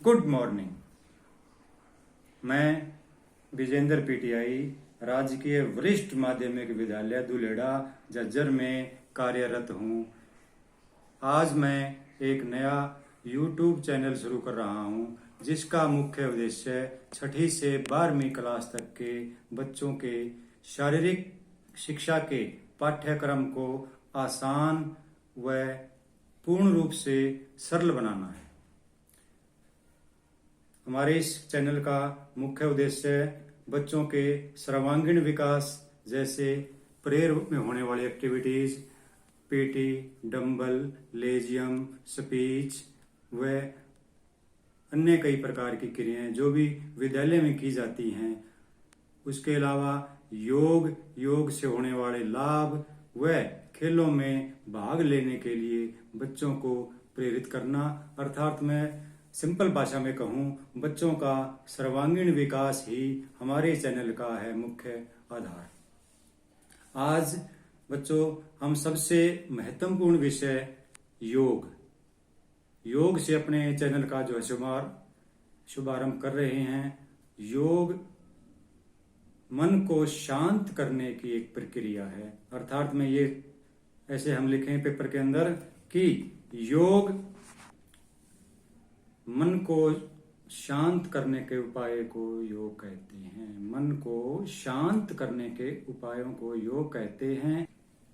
Good morning. मैं Vijendra PTI राजकीय वरिष्ठ माध्यमिक विद्यालय दुलेड़ा झज्जर में कार्यरत हूँ। आज मैं एक नया YouTube चैनल शुरू कर रहा हूँ जिसका मुख्य उद्देश्य 6ठी से 12वीं क्लास तक के बच्चों के शारीरिक शिक्षा के पाठ्यक्रम को आसान व पूर्ण रूप से सरल बनाना है। हमारे इस चैनल का मुख्य उद्देश्य बच्चों के सर्वांगीण विकास जैसे प्रेयर में होने वाली activities, PT, dumbbell, lezim, speech व अन्य कई प्रकार की क्रियाएं जो भी विद्यालय में की जाती हैं, उसके अलावा योग से होने वाले लाभ व खेलों में भाग लेने के लिए बच्चों को प्रेरित करना, अर्थात मैं सिंपल भाषा में कहूँ बच्चों का सर्वांगीण विकास ही हमारे चैनल का है मुख्य आधार। आज बच्चों हम सबसे महत्वपूर्ण विषय योग से अपने चैनल का जो है शुभारंभ कर रहे हैं। योग मन को शांत करने की एक प्रक्रिया है, अर्थात में ये ऐसे हम लिखें पेपर के अंदर कि योग मन को शांत करने के उपाय को योग कहते हैं। मन को शांत करने के उपायों को योग कहते हैं।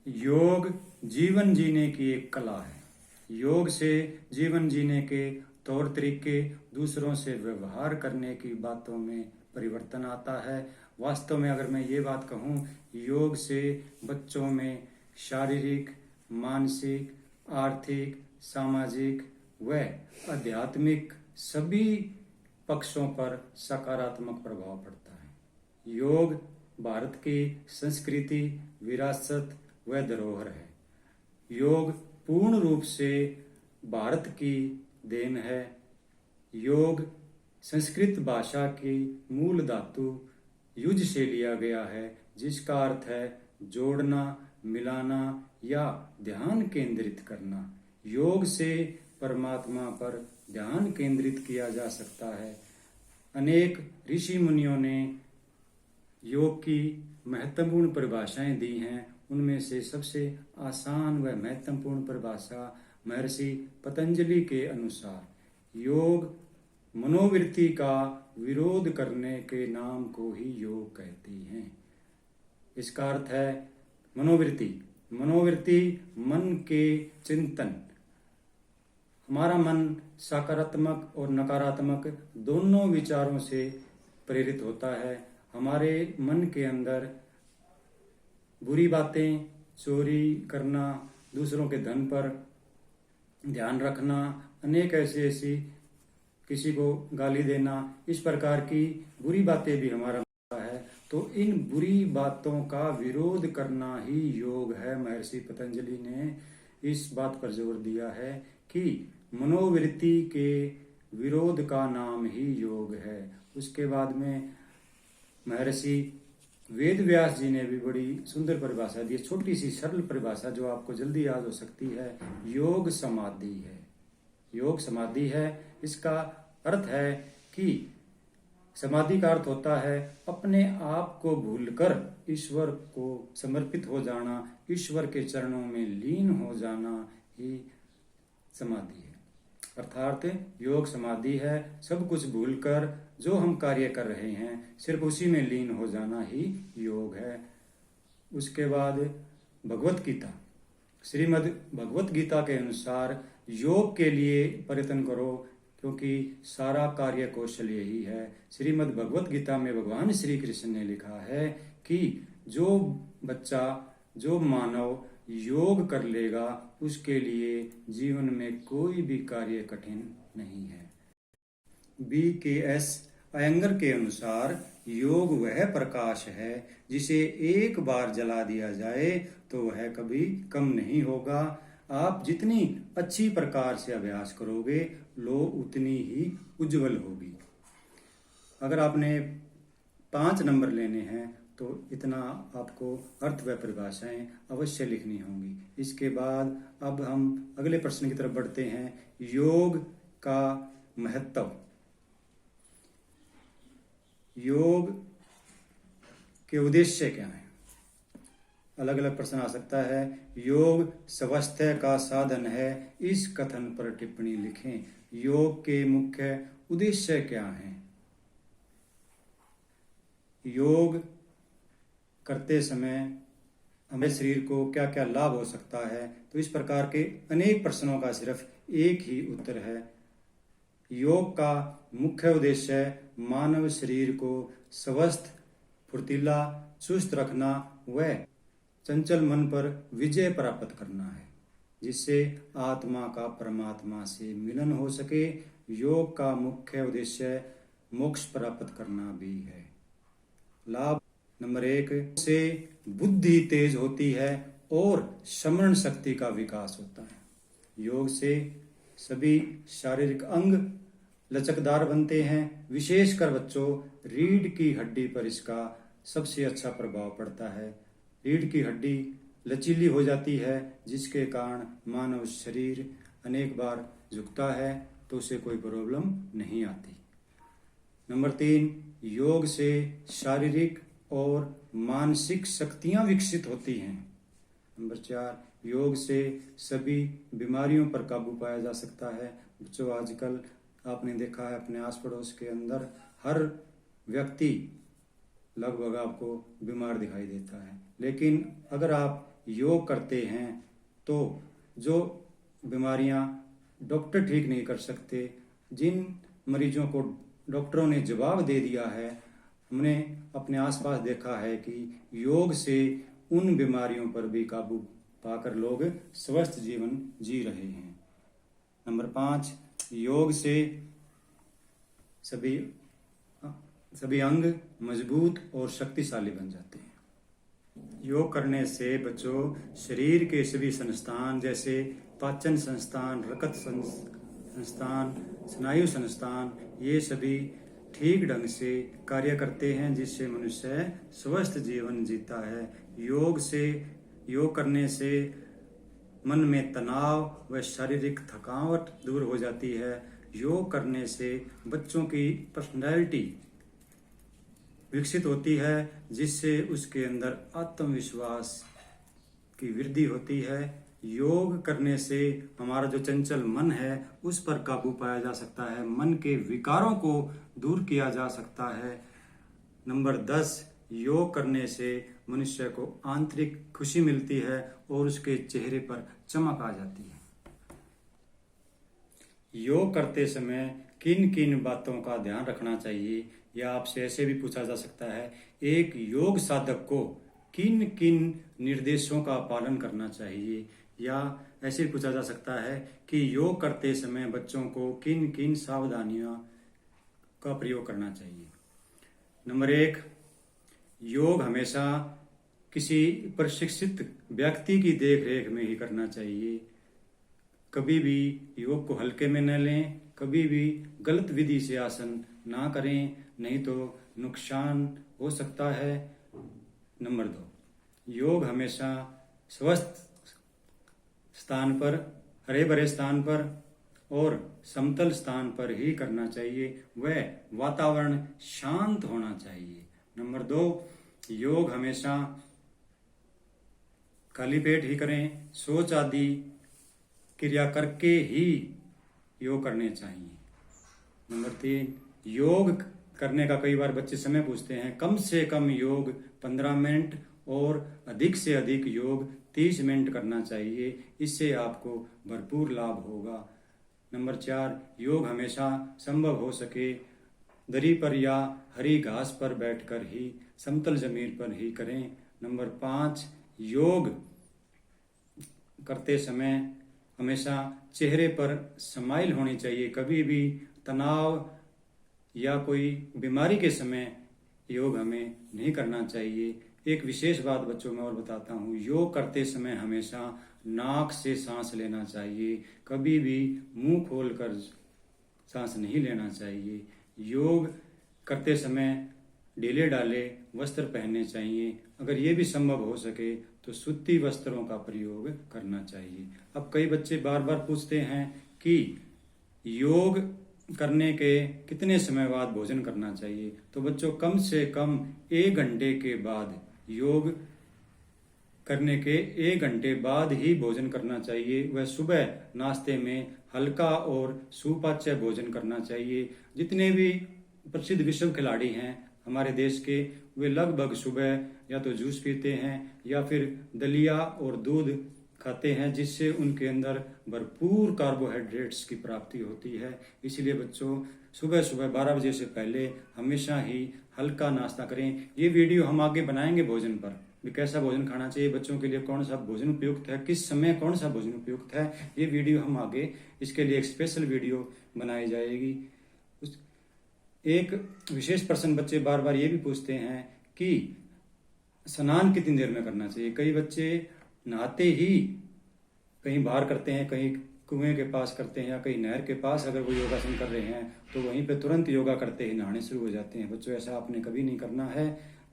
योग जीवन जीने की एक कला है। योग से जीवन जीने के तौर तरीके, दूसरों से व्यवहार करने की बातों में परिवर्तन आता है। वास्तव में अगर मैं ये बात कहूँ, योग से बच्चों में शारीरिक, मानसिक, आर्थिक, सामाजिक व आध्यात्मिक सभी पक्षों पर सकारात्मक प्रभाव पड़ता है। योग भारत की संस्कृति, विरासत व धरोहर है। योग पूर्ण रूप से भारत की देन है। योग संस्कृत भाषा की मूल धातु युज से लिया गया है, जिसका अर्थ है जोड़ना, मिलाना या ध्यान केंद्रित करना। योग से परमात्मा पर ध्यान केंद्रित किया जा सकता है। अनेक ऋषि मुनियों ने योग की महत्वपूर्ण परिभाषाएं दी हैं। उनमें से सबसे आसान व महत्वपूर्ण परिभाषा महर्षि पतंजलि के अनुसार योग मनोवृत्ति का विरोध करने के नाम को ही योग कहती हैं। इसका अर्थ है मनोवृत्ति मन के चिंतन। हमारा मन सकारात्मक और नकारात्मक दोनों विचारों से प्रेरित होता है। हमारे मन के अंदर बुरी बातें, चोरी करना, दूसरों के धन पर ध्यान रखना, अनेक ऐसी किसी को गाली देना, इस प्रकार की बुरी बातें भी हमारा है। तो इन बुरी बातों का विरोध करना ही योग है। महर्षि पतंजलि ने इस बात पर जोर दिया है कि मनोवृत्ति के विरोध का नाम ही योग है। उसके बाद में महर्षि वेद व्यास जी ने भी बड़ी सुंदर परिभाषा दी, छोटी सी सरल परिभाषा जो आपको जल्दी याद हो सकती है। योग समाधि है। योग समाधि है। इसका अर्थ है कि समाधि का अर्थ होता है अपने आप को भूलकर ईश्वर को समर्पित हो जाना, ईश्वर के चरणों में लीन हो जाना ही समाधि है। अर्थात योग समाधि है। सब कुछ भूलकर जो हम कार्य कर रहे हैं सिर्फ उसी में लीन हो जाना ही योग है। उसके बाद भगवत गीता, श्रीमद् भगवत गीता के अनुसार योग के लिए प्रयत्न करो, क्योंकि सारा कार्य कौशल यही है। श्रीमद् भगवत गीता में भगवान श्री कृष्ण ने लिखा है कि जो बच्चा, जो मानव योग कर लेगा उसके लिए जीवन में कोई भी कार्य कठिन नहीं है। BKS अयंगर के अनुसार योग वह प्रकाश है जिसे एक बार जला दिया जाए तो वह कभी कम नहीं होगा। आप जितनी अच्छी प्रकार से अभ्यास करोगे लो उतनी ही उज्जवल होगी। अगर आपने 5 नंबर लेने हैं तो इतना आपको अर्थ व परिभाषाएं अवश्य लिखनी होंगी। इसके बाद अब हम अगले प्रश्न की तरफ बढ़ते हैं। योग का महत्व। योग के उद्देश्य क्या हैं? अलग अलग प्रश्न आ सकता है। योग स्वास्थ्य का साधन है, इस कथन पर टिप्पणी लिखें। योग के मुख्य उद्देश्य क्या हैं? योग करते समय हमारे शरीर को क्या क्या लाभ हो सकता है? तो इस प्रकार के अनेक प्रश्नों का सिर्फ एक ही उत्तर है। योग का मुख्य उद्देश्य मानव शरीर को स्वस्थ, फुर्तीला, चुस्त रखना व चंचल मन पर विजय प्राप्त करना है, जिससे आत्मा का परमात्मा से मिलन हो सके। योग का मुख्य उद्देश्य मोक्ष प्राप्त करना भी है। लाभ नंबर 1 से बुद्धि तेज होती है और स्मरण शक्ति का विकास होता है। योग से सभी शारीरिक अंग लचकदार बनते हैं, विशेषकर बच्चों। रीढ़ की हड्डी पर इसका सबसे अच्छा प्रभाव पड़ता है। रीढ़ की हड्डी लचीली हो जाती है, जिसके कारण मानव शरीर अनेक बार झुकता है तो उसे कोई प्रॉब्लम नहीं आती। नंबर 3 योग से शारीरिक और मानसिक शक्तियां विकसित होती हैं। नंबर 4 योग से सभी बीमारियों पर काबू पाया जा सकता है। बच्चों, आजकल आपने देखा है अपने आस पड़ोस के अंदर हर व्यक्ति लगभग आपको बीमार दिखाई देता है, लेकिन अगर आप योग करते हैं तो जो बीमारियां डॉक्टर ठीक नहीं कर सकते, जिन मरीजों को डॉक्टरों ने जवाब दे दिया है, हमने अपने आसपास देखा है कि योग से उन बीमारियों पर भी काबू पाकर लोग स्वस्थ जीवन जी रहे हैं। नंबर 5 योग से सभी अंग मजबूत और शक्तिशाली बन जाते हैं। योग करने से बच्चों शरीर के सभी संस्थान जैसे पाचन संस्थान, रक्त संस्थान, स्नायु संस्थान, ये सभी ठीक ढंग से कार्य करते हैं, जिससे मनुष्य स्वस्थ जीवन जीता है। योग करने से मन में तनाव व शारीरिक थकावट दूर हो जाती है। योग करने से बच्चों की पर्सनैलिटी विकसित होती है, जिससे उसके अंदर आत्मविश्वास की वृद्धि होती है। योग करने से हमारा जो चंचल मन है उस पर काबू पाया जा सकता है, मन के विकारों को दूर किया जा सकता है। नंबर 10 योग करने से मनुष्य को आंतरिक खुशी मिलती है और उसके चेहरे पर चमक आ जाती है। योग करते समय किन किन बातों का ध्यान रखना चाहिए, या आपसे ऐसे भी पूछा जा सकता है, एक योग साधक को किन किन निर्देशों का पालन करना चाहिए, या ऐसे पूछा जा सकता है कि योग करते समय बच्चों को किन किन सावधानियों का प्रयोग करना चाहिए। नंबर 1 योग हमेशा किसी प्रशिक्षित व्यक्ति की देखरेख में ही करना चाहिए। कभी भी योग को हल्के में न लें, कभी भी गलत विधि से आसन ना करें, नहीं तो नुकसान हो सकता है। नंबर 2 योग हमेशा स्वस्थ स्थान पर, हरे भरे स्थान पर और समतल स्थान पर ही करना चाहिए, वह वातावरण शांत होना चाहिए। नंबर 2 योग हमेशा खाली पेट ही करें, शौच आदि क्रिया करके ही योग करने चाहिए। नंबर 3 योग करने का कई बार बच्चे समय पूछते हैं, कम से कम योग 15 मिनट और अधिक से अधिक योग 30 मिनट करना चाहिए, इससे आपको भरपूर लाभ होगा। नंबर 4 योग हमेशा संभव हो सके दरी पर या हरी घास पर बैठकर ही, समतल जमीन पर ही करें। नंबर 5 योग करते समय हमेशा चेहरे पर स्माइल होनी चाहिए। कभी भी तनाव या कोई बीमारी के समय योग हमें नहीं करना चाहिए। एक विशेष बात बच्चों में और बताता हूँ, योग करते समय हमेशा नाक से सांस लेना चाहिए, कभी भी मुंह खोलकर सांस नहीं लेना चाहिए। योग करते समय ढीले ढाले वस्त्र पहनने चाहिए, अगर ये भी संभव हो सके तो सूती वस्त्रों का प्रयोग करना चाहिए। अब कई बच्चे बार बार पूछते हैं कि योग करने के कितने समय बाद भोजन करना चाहिए? तो बच्चों कम से कम 1 घंटे के बाद, योग करने के 1 घंटे बाद ही भोजन करना चाहिए। वह सुबह नाश्ते में हल्का और सुपाच्य भोजन करना चाहिए। जितने भी प्रसिद्ध विश्व खिलाड़ी हैं हमारे देश के, वे लगभग सुबह या तो जूस पीते हैं या फिर दलिया और दूध खाते हैं, जिससे उनके अंदर भरपूर कार्बोहाइड्रेट्स की प्राप्ति होती है। इसलिए बच्चों सुबह सुबह 12 बजे से पहले हमेशा ही हल्का नाश्ता करें। ये वीडियो हम आगे बनाएंगे भोजन पर, भी कैसा भोजन खाना चाहिए बच्चों के लिए, कौन सा भोजन उपयुक्त है, किस समय कौन सा भोजन उपयुक्त है। ये वीडियो हम आगे, इसके लिए एक स्पेशल वीडियो बनाई जाएगी। एक विशेष प्रश्न बच्चे बार बार ये भी पूछते हैं कि स्नान कितनी देर में करना चाहिए। कई बच्चे नहाते ही कहीं बाहर करते हैं, कहीं कुएं के पास करते हैं या कहीं नहर के पास अगर वो योगासन कर रहे हैं तो वहीं पे तुरंत योगा करते ही नहाने शुरू हो जाते हैं। बच्चों ऐसा आपने कभी नहीं करना है।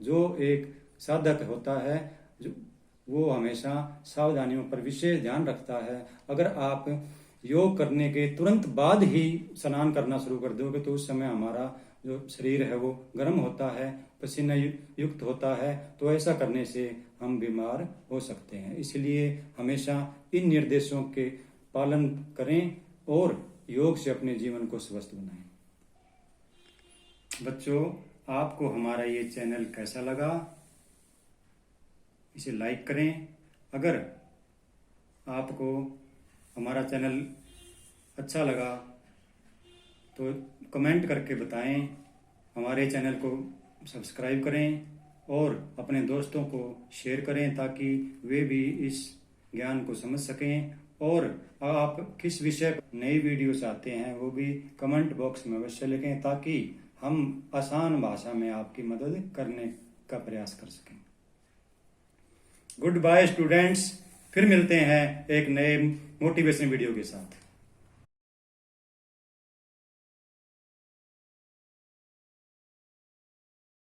जो एक साधक होता है जो वो हमेशा सावधानियों पर विशेष ध्यान रखता है। अगर आप योग करने के तुरंत बाद ही स्नान करना शुरू कर दोगे तो उस समय हमारा जो शरीर है वो गर्म होता है, पसीना युक्त होता है, तो ऐसा करने से हम बीमार हो सकते हैं। इसलिए हमेशा इन निर्देशों के पालन करें और योग से अपने जीवन को स्वस्थ बनाएं। बच्चों आपको हमारा ये चैनल कैसा लगा, इसे लाइक करें। अगर आपको हमारा चैनल अच्छा लगा तो कमेंट करके बताएं। हमारे चैनल को सब्सक्राइब करें और अपने दोस्तों को शेयर करें ताकि वे भी इस ज्ञान को समझ सकें। और आप किस विषय पर नई वीडियो चाहते हैं वो भी कमेंट बॉक्स में अवश्य लिखें ताकि हम आसान भाषा में आपकी मदद करने का प्रयास कर सकें। गुड बाय स्टूडेंट्स, फिर मिलते हैं एक नए मोटिवेशन वीडियो के साथ।